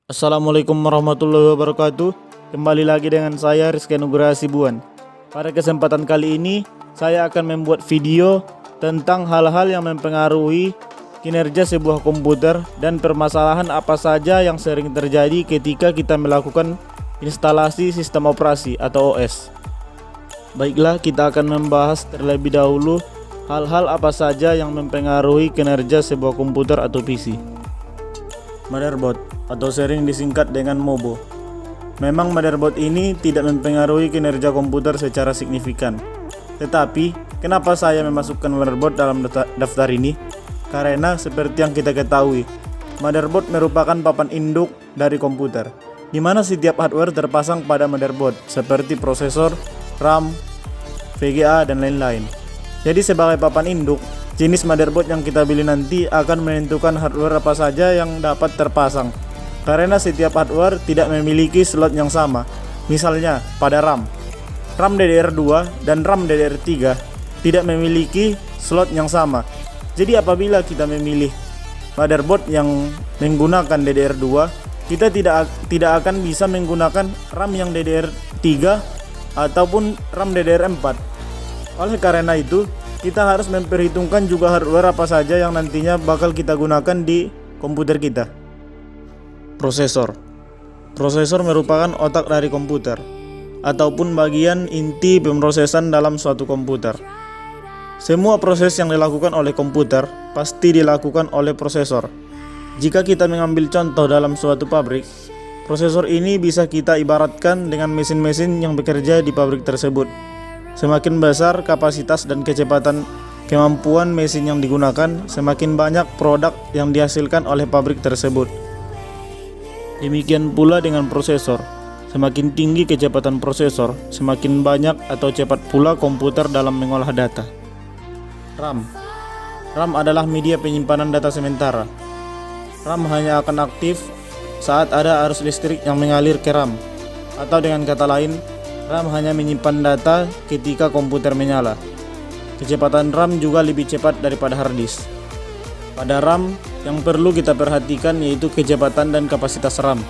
Assalamualaikum warahmatullahi wabarakatuh. Kembali lagi dengan saya Rizky Nugraha Sibuan. Pada kesempatan kali ini saya akan membuat video tentang hal-hal yang mempengaruhi kinerja sebuah komputer dan permasalahan apa saja yang sering terjadi ketika kita melakukan instalasi sistem operasi atau OS. Baiklah, kita akan membahas terlebih dahulu hal-hal apa saja yang mempengaruhi kinerja sebuah komputer atau PC. Motherboard atau sering disingkat dengan MOBO. Memang motherboard ini tidak mempengaruhi kinerja komputer secara signifikan. Tetapi, kenapa saya memasukkan motherboard dalam daftar ini? Karena seperti yang kita ketahui, motherboard merupakan papan induk dari komputer, di mana setiap hardware terpasang pada motherboard seperti prosesor, RAM, VGA, dan lain-lain. Jadi sebagai papan induk, jenis motherboard yang kita beli nanti akan menentukan hardware apa saja yang dapat terpasang. Karena setiap hardware tidak memiliki slot yang sama. Misalnya pada RAM DDR2 dan RAM DDR3 tidak memiliki slot yang sama. Jadi apabila kita memilih motherboard yang menggunakan DDR2, kita tidak akan bisa menggunakan RAM yang DDR3 ataupun RAM DDR4. Oleh karena itu, kita harus memperhitungkan juga hardware apa saja yang nantinya bakal kita gunakan di komputer kita. Prosesor merupakan otak dari komputer ataupun bagian inti pemrosesan dalam suatu komputer. Semua proses yang dilakukan oleh komputer pasti dilakukan oleh prosesor. Jika kita mengambil contoh dalam suatu pabrik, prosesor ini bisa kita ibaratkan dengan mesin-mesin yang bekerja di pabrik tersebut. Semakin besar kapasitas dan kecepatan kemampuan mesin yang digunakan, semakin banyak produk yang dihasilkan oleh pabrik tersebut. Demikian pula dengan prosesor. Semakin tinggi kecepatan prosesor, semakin banyak atau cepat pula komputer dalam mengolah data. RAM adalah media penyimpanan data sementara. RAM hanya akan aktif saat ada arus listrik yang mengalir ke RAM. Atau dengan kata lain, RAM hanya menyimpan data ketika komputer menyala. Kecepatan RAM juga lebih cepat daripada hard disk. Pada RAM, yang perlu kita perhatikan yaitu kecepatan dan kapasitas RAM.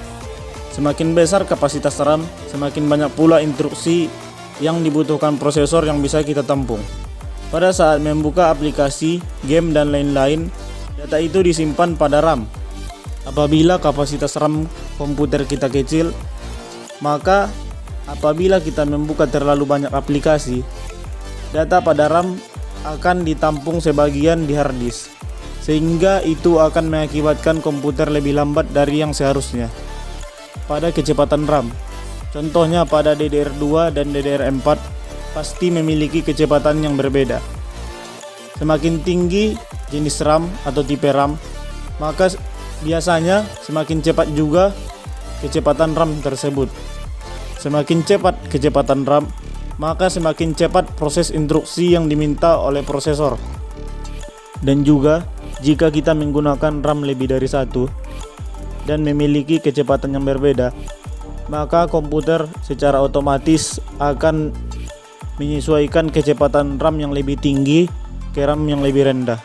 Semakin besar kapasitas RAM, semakin banyak pula instruksi yang dibutuhkan prosesor yang bisa kita tampung. Pada saat membuka aplikasi, game, dan lain-lain, data itu disimpan pada RAM. Apabila kapasitas RAM komputer kita kecil, maka apabila kita membuka terlalu banyak aplikasi, data pada RAM akan ditampung sebagian di hard disk, sehingga itu akan mengakibatkan komputer lebih lambat dari yang seharusnya. Pada kecepatan RAM, contohnya pada DDR2 dan DDR4 pasti memiliki kecepatan yang berbeda. Semakin tinggi jenis RAM atau tipe RAM, maka biasanya semakin cepat juga kecepatan RAM tersebut. Semakin cepat kecepatan RAM, maka semakin cepat proses instruksi yang diminta oleh prosesor. Dan juga, jika kita menggunakan RAM lebih dari satu dan memiliki kecepatan yang berbeda, maka komputer secara otomatis akan menyesuaikan kecepatan RAM yang lebih tinggi ke RAM yang lebih rendah.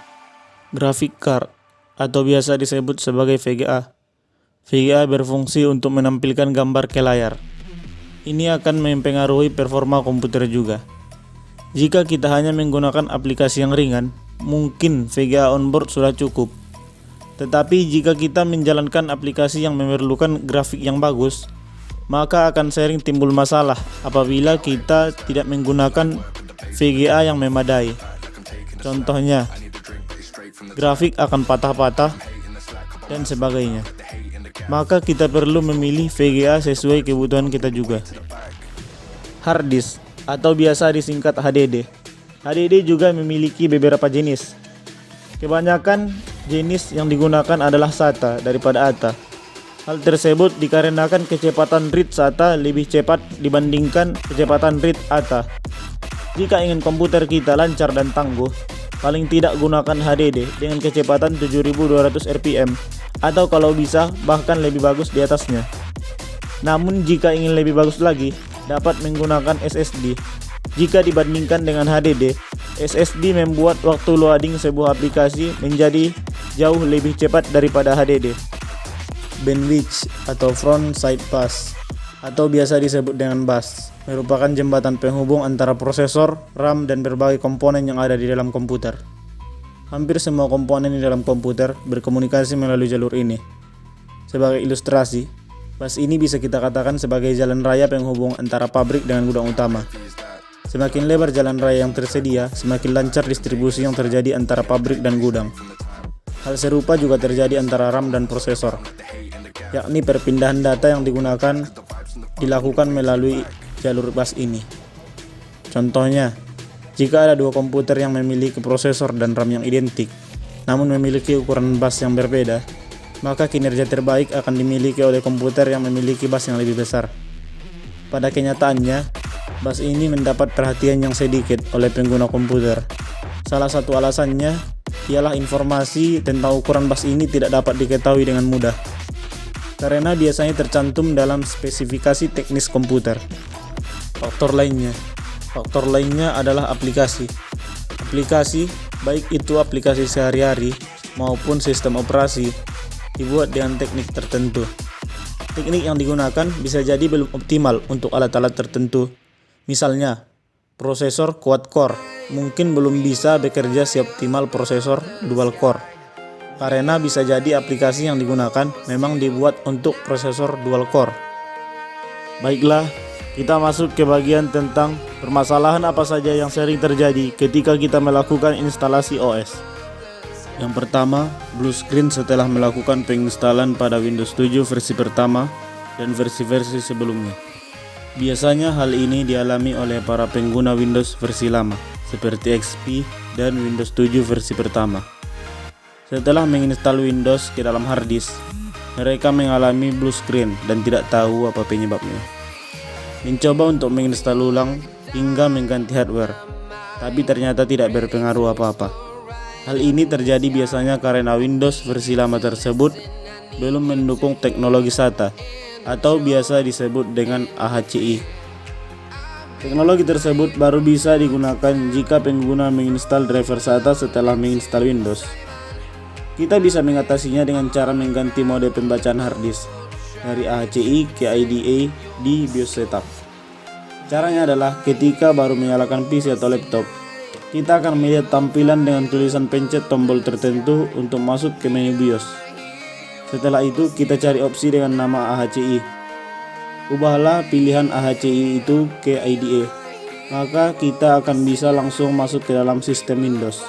Graphic card atau biasa disebut sebagai VGA. VGA berfungsi untuk menampilkan gambar ke layar. Ini akan mempengaruhi performa komputer juga. Jika kita hanya menggunakan aplikasi yang ringan, mungkin VGA onboard sudah cukup. Tetapi jika kita menjalankan aplikasi yang memerlukan grafik yang bagus, maka akan sering timbul masalah apabila kita tidak menggunakan VGA yang memadai. Contohnya, grafik akan patah-patah dan sebagainya. Maka kita perlu memilih VGA sesuai kebutuhan kita juga. Hard disk atau biasa disingkat HDD. HDD juga memiliki beberapa jenis. Kebanyakan jenis yang digunakan adalah SATA daripada ATA. Hal tersebut dikarenakan kecepatan read SATA lebih cepat dibandingkan kecepatan read ATA. Jika ingin komputer kita lancar dan tangguh, paling tidak gunakan HDD dengan kecepatan 7200 rpm atau kalau bisa bahkan lebih bagus di atasnya. Namun jika ingin lebih bagus lagi, dapat menggunakan SSD. Jika dibandingkan dengan HDD, SSD membuat waktu loading sebuah aplikasi menjadi jauh lebih cepat daripada HDD. bandwidth atau front side bus, atau biasa disebut dengan bus, merupakan jembatan penghubung antara prosesor, RAM, dan berbagai komponen yang ada di dalam komputer. Hampir semua komponen di dalam komputer berkomunikasi melalui jalur ini. Sebagai ilustrasi, bus ini bisa kita katakan sebagai jalan raya penghubung antara pabrik dengan gudang utama. Semakin lebar jalan raya yang tersedia, semakin lancar distribusi yang terjadi antara pabrik dan gudang. Hal serupa juga terjadi antara RAM dan prosesor, yakni perpindahan data yang digunakan dilakukan melalui jalur bus ini. Contohnya, jika ada dua komputer yang memiliki prosesor dan RAM yang identik, namun memiliki ukuran bus yang berbeda, maka kinerja terbaik akan dimiliki oleh komputer yang memiliki bus yang lebih besar. Pada kenyataannya, bus ini mendapat perhatian yang sedikit oleh pengguna komputer. Salah satu alasannya ialah informasi tentang ukuran bus ini tidak dapat diketahui dengan mudah, karena biasanya tercantum dalam spesifikasi teknis komputer. Faktor lainnya adalah aplikasi. Aplikasi, baik itu aplikasi sehari-hari maupun sistem operasi, dibuat dengan teknik tertentu. Teknik yang digunakan bisa jadi belum optimal untuk alat-alat tertentu. Misalnya, prosesor quad-core mungkin belum bisa bekerja seoptimal prosesor dual-core, karena bisa jadi aplikasi yang digunakan memang dibuat untuk prosesor dual-core. Baiklah, kita masuk ke bagian tentang permasalahan apa saja yang sering terjadi ketika kita melakukan instalasi OS. Yang pertama, blue screen setelah melakukan penginstalan pada Windows 7 versi pertama dan versi-versi sebelumnya. Biasanya hal ini dialami oleh para pengguna Windows versi lama, seperti XP dan Windows 7 versi pertama. Setelah menginstal Windows ke dalam hard disk, mereka mengalami blue screen dan tidak tahu apa penyebabnya. Mencoba untuk menginstal ulang hingga mengganti hardware, tapi ternyata tidak berpengaruh apa-apa. Hal ini terjadi biasanya karena Windows versi lama tersebut belum mendukung teknologi SATA, atau biasa disebut dengan AHCI. Teknologi tersebut baru bisa digunakan jika pengguna menginstal driver SATA setelah menginstal Windows. Kita bisa mengatasinya dengan cara mengganti mode pembacaan hard disk dari AHCI ke IDE di BIOS setup. Caranya adalah ketika baru menyalakan PC atau laptop, kita akan melihat tampilan dengan tulisan pencet tombol tertentu untuk masuk ke menu BIOS. Setelah itu, kita cari opsi dengan nama AHCI. Ubahlah pilihan AHCI itu ke IDE, maka kita akan bisa langsung masuk ke dalam sistem Windows.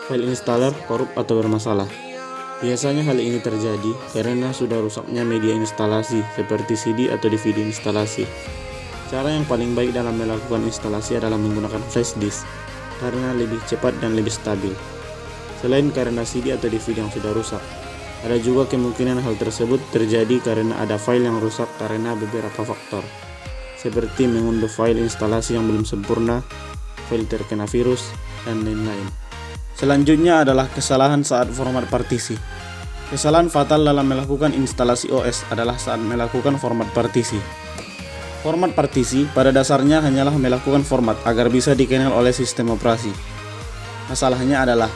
File installer korup atau bermasalah. Biasanya hal ini terjadi karena sudah rusaknya media instalasi seperti CD atau DVD instalasi. Cara yang paling baik dalam melakukan instalasi adalah menggunakan flash disk karena lebih cepat dan lebih stabil. Selain karena CD atau DVD yang sudah rusak, ada juga kemungkinan hal tersebut terjadi karena ada file yang rusak karena beberapa faktor, seperti mengunduh file instalasi yang belum sempurna, file terkena virus, dan lain-lain. Selanjutnya adalah kesalahan saat format partisi. Kesalahan fatal dalam melakukan instalasi OS adalah saat melakukan format partisi. Format partisi pada dasarnya hanyalah melakukan format agar bisa dikenal oleh sistem operasi. Masalahnya adalah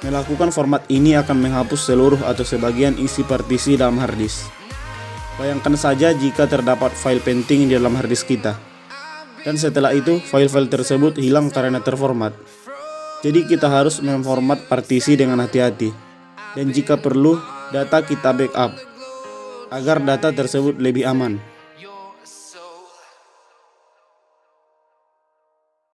melakukan format ini akan menghapus seluruh atau sebagian isi partisi dalam hard disk. Bayangkan saja jika terdapat file penting di dalam hard disk kita, dan setelah itu file-file tersebut hilang karena terformat. Jadi kita harus memformat partisi dengan hati-hati, dan jika perlu data kita backup agar data tersebut lebih aman.